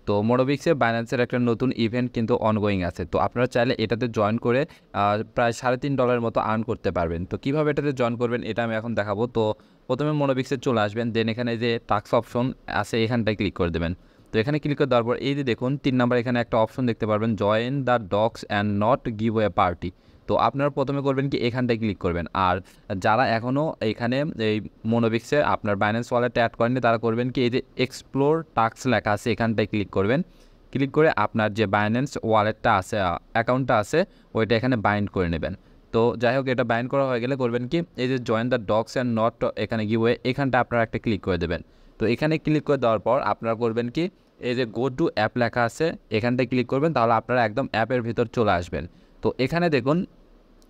তো মোনোবিক্সে বাইন্যান্সের একটা নতুন ইভেন্ট কিন্তু অনগোয়িং আছে, তো আপনারা চাইলে এটাতে জয়েন করে প্রায় $3.5 মতো আর্ন করতে পারবেন। তো কীভাবে এটাতে জয়েন করবেন এটা আমি এখন দেখাবো। তো প্রথমে মোনোবিক্সে চলে আসবেন, দেন এখানে যে টাস্ক অপশন আছে এখানটায় ক্লিক করে দেবেন। তো এখানে ক্লিক করে দেওয়ার পর এই যে দেখুন 3 নাম্বার এখানে একটা অপশন দেখতে পারবেন, join the dogs and not giveaway party. তো আপনারা প্রথমে করবেন কি এখানটায় ক্লিক করবেন, আর যারা এখনও এখানে এই মোনোবিক্সে আপনার বাইন্যান্স ওয়ালেটে অ্যাড করেননি তারা করবেন কি এই যে এক্সপ্লোর টাস্ক লেখা আছে এখানটায় ক্লিক করবেন। ক্লিক করে আপনার যে বাইন্যান্স ওয়ালেটটা আছে, অ্যাকাউন্টটা আছে, ওইটা এখানে বাইন্ড করে নেবেন। তো যাই হোক, এটা বাইন্ড করা হয়ে গেলে করবেন কি এই যে join the dogs and not এখানে গিভওয়ে এখানটা আপনারা একটা ক্লিক করে দেবেন। তো এখানে ক্লিক করে দেওয়ার পর আপনারা করবেন কি এই যে গো টু অ্যাপ লেখা আছে এখানটায় ক্লিক করবেন, তাহলে আপনারা একদম অ্যাপের ভিতর চলে আসবেন। তো এখানে দেখুন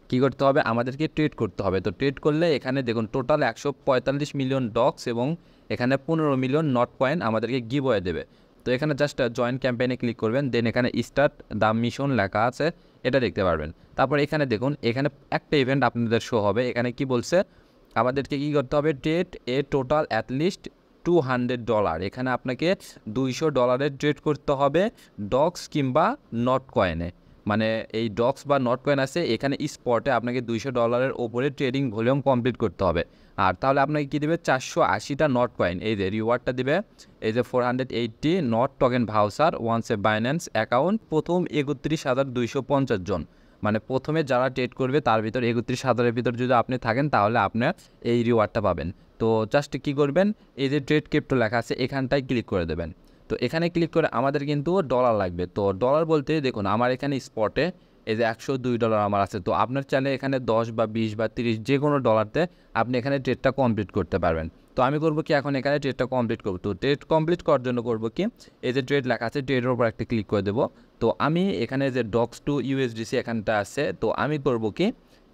কী করতে হবে, আমাদেরকে ট্রেড করতে হবে। তো ট্রেড করলে এখানে দেখুন টোটাল 145 মিলিয়ন ডক্স এবং এখানে 15 মিলিয়ন নট কয়েন আমাদেরকে গিভওয়ে দেবে। তো এখানে জাস্ট জয়েন ক্যাম্পেইনে ক্লিক করবেন, দেন এখানে স্টার্ট দ্য মিশন লেখা আছে এটা দেখতে পারবেন। তারপর এখানে দেখুন এখানে একটা ইভেন্ট আপনাদের শো হবে, এখানে কি বলছে আমাদেরকে কী করতে হবে, ট্রেড এ টোটাল অ্যাটলিস্ট $200। এখানে আপনাকে $200 ট্রেড করতে হবে ডক্স কিংবা নট কয়েনে, মানে এই ডক্স বা নট কয়েন আছে এখানে স্পটে আপনাকে $200 ওপরে ট্রেডিং ভলিউম কমপ্লিট করতে হবে। আর তাহলে আপনাকে কী দেবে 480টা নট কয়েন, এই যে রিওয়ার্ডটা দেবে এই যে 480 not token voucher once a Binance account প্রথম 31,250 জন, মানে প্রথমে যারা ট্রেড করবে তার ভিতর 31,000-এর ভিতর যদি আপনি থাকেন তাহলে আপনার এই রিওয়ার্ডটা পাবেন। তো জাস্ট কী করবেন এই যে ট্রেড ক্রিপ্টো লেখা আছে এখানটায় ক্লিক করে দেবেন। তো এখানে ক্লিক করে আমাদের কিন্তু ডলার লাগবে। তো ডলার বলতে দেখুন আমার এখানে স্পটে এই যে $102 আমার আছে। তো আপনার চাইলে এখানে 10 বা 20 বা 30 যে কোনো ডলারতে আপনি এখানে ট্রেডটা কমপ্লিট করতে পারবেন। তো আমি করবো কি এখন এখানে ট্রেডটা কমপ্লিট করবো। তো ট্রেড কমপ্লিট করার জন্য করবো কি এই যে ট্রেড লেখা আছে ট্রেডের উপর একটা ক্লিক করে দেবো। তো আমি এখানে যে ডক্স টু ইউএসডিসি এখানটা আছে, তো আমি করবো কি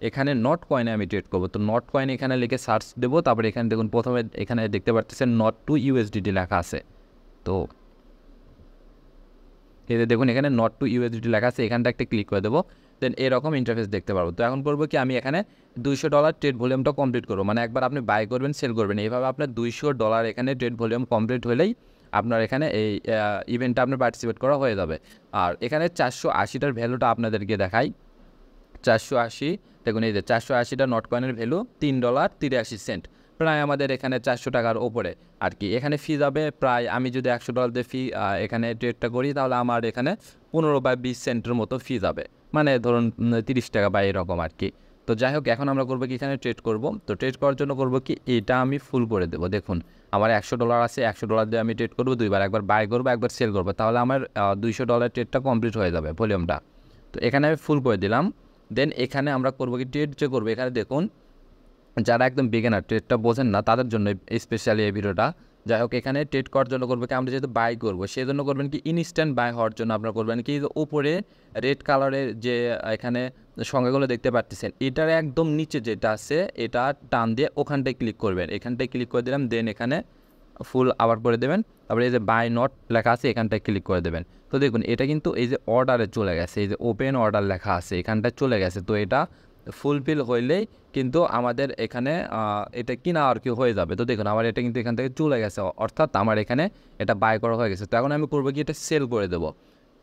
এখানে নট কয়েনে আমি ট্রেড করবো। তো নট কয়েন এখানে লিখে সার্চ দেবো, তারপরে এখানে দেখুন প্রথমে এখানে দেখতে পাচ্ছেন নট টু ইউএসডিটি লেখা আছে। তো এই যে দেখুন এখানে নট টু ইউএসডিটি লেখা আছে এখানটা একটা ক্লিক করে দেবো, দেন এরকম ইন্টারফেস দেখতে পারবো। তো এখন করবো কি আমি এখানে $200 ট্রেড ভলিউমটা কমপ্লিট করবো, মানে একবার আপনি বাই করবেন সেল করবেন, এইভাবে আপনার $200 এখানে ট্রেড ভলিউম কমপ্লিট হলেই আপনার এখানে এই ইভেন্টটা আপনার পার্টিসিপেট করা হয়ে যাবে। আর এখানে 480টার ভ্যালুটা আপনাদেরকে দেখাই, 480 দেখুন এই যে 480টা নট কয়েনের ভ্যালু $3.83, প্রায় আমাদের এখানে 400 টাকার ওপরে আর কি। এখানে ফি যাবে প্রায়, আমি যদি $100 দিয়ে ফি এখানে ট্রেডটা করি তাহলে আমার এখানে 15 বা 20 সেন্টের মতো ফি যাবে, মানে ধরুন 30 টাকা বা এরকম আর কি। তো যাই হোক এখন আমরা করবো কি এখানে ট্রেড করব। তো ট্রেড করার জন্য করবো কি এটা আমি ফুল করে দেবো। দেখুন আমার $100 আছে, $100 দিয়ে আমি ট্রেড করবো দুইবার, একবার বাই করবো একবার সেল করবো, তাহলে আমার $200 ট্রেডটা কমপ্লিট হয়ে যাবে ভলিউমটা। তো এখানে আমি ফুল করে দিলাম। দেন এখানে আমরা করবো কি ট্রেড যে করবো, এখানে দেখুন যারা একদম বিগিনার ট্রেডটা বোঝেন না তাদের জন্য স্পেশালি এই ভিডিওটা। যাই হোক এখানে ট্রেড করার জন্য করবো কি আমরা যেহেতু বাই করবো সেই জন্য করবেন কি ইনস্ট্যান্ট বাই হওয়ার জন্য আপনারা করবেন কি উপরে রেড কালারের যে এখানে সংখ্যাগুলো দেখতে পাচ্ছেন এটার একদম নিচে যেটা আছে এটা টান দিয়ে ওখানটায় ক্লিক করবেন, এখানটায় ক্লিক করে দিলাম, দেন এখানে ফুল আবার করে দেবেন, তারপরে এই যে বাই নট লেখা আছে এখানটায় ক্লিক করে দেবেন। তো দেখুন এটা কিন্তু এই যে অর্ডারে চলে গেছে, এই যে ওপেন অর্ডার লেখা আছে এখানটায় চলে গেছে। তো এটা ফুলফিল হইলেই কিন্তু আমাদের এখানে এটা কিনা আর কি হয়ে যাবে। তো দেখুন আমার এটা কিন্তু এখান থেকে চলে গেছে, অর্থাৎ আমার এখানে এটা বাই করা হয়ে গেছে। তো এখন আমি করবো কি এটা সেল করে দেবো।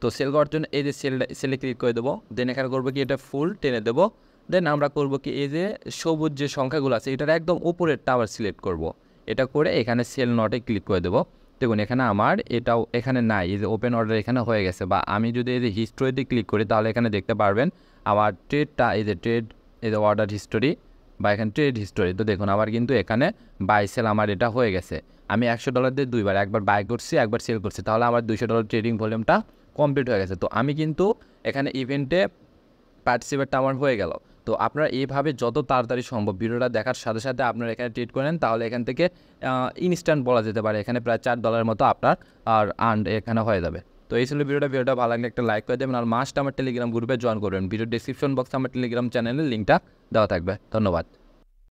তো সেল করার জন্য এই যে সেলে ক্লিক করে দেবো, দেন এখানে করবো কি এটা ফুল টেনে দেবো, দেন আমরা করবো কি এই যে সবুজ যে সংখ্যাগুলো আছে এটার একদম উপরেরটা আবার সিলেক্ট করব। এটা করে এখানে সেল নটে ক্লিক করে দেবো। দেখুন এখানে আমার এটাও এখানে নাই, এই যে ওপেন অর্ডার এখানে হয়ে গেছে। বা আমি যদি এই যে হিস্টোরিতে ক্লিক করি তাহলে এখানে দেখতে পারবেন আমার ট্রেডটা এই যে ট্রেড এই যে অর্ডার হিস্টোরি বা এখানে ট্রেড হিস্টোরি। তো দেখুন আমার কিন্তু এখানে বাই সেল আমার এটা হয়ে গেছে। আমি $100 দিয়ে দুইবার, একবার বাই করছি একবার সেল করছি, তাহলে আমার $200 ট্রেডিং ভলিউমটা কমপ্লিট হয়ে গেছে। তো আমি কিন্তু এখানে ইভেন্টে পার্টিসিপেটটা আমার হয়ে গেল। তো আপনারা এইভাবে যত তাড়াতাড়ি সম্ভব ভিডিওটা দেখার সাথে সাথে আপনারা এখানে ট্রেড করেন, তাহলে এখান থেকে ইনস্ট্যান্ট বলা যেতে পারে এখানে প্রায় $4 মতো আপনার আর আর্ন এখানে হয়ে যাবে। তো এই ছিল ভিডিওটা ভালো লাগলে একটা লাইক করে দেবেন, আর মাস্ট আমার টেলিগ্রাম গ্রুপে জয়েন করবেন। ভিডিও ডিসক্রিপশন বক্সে আমার টেলিগ্রাম চ্যানেলের লিঙ্কটা দেওয়া থাকবে। ধন্যবাদ।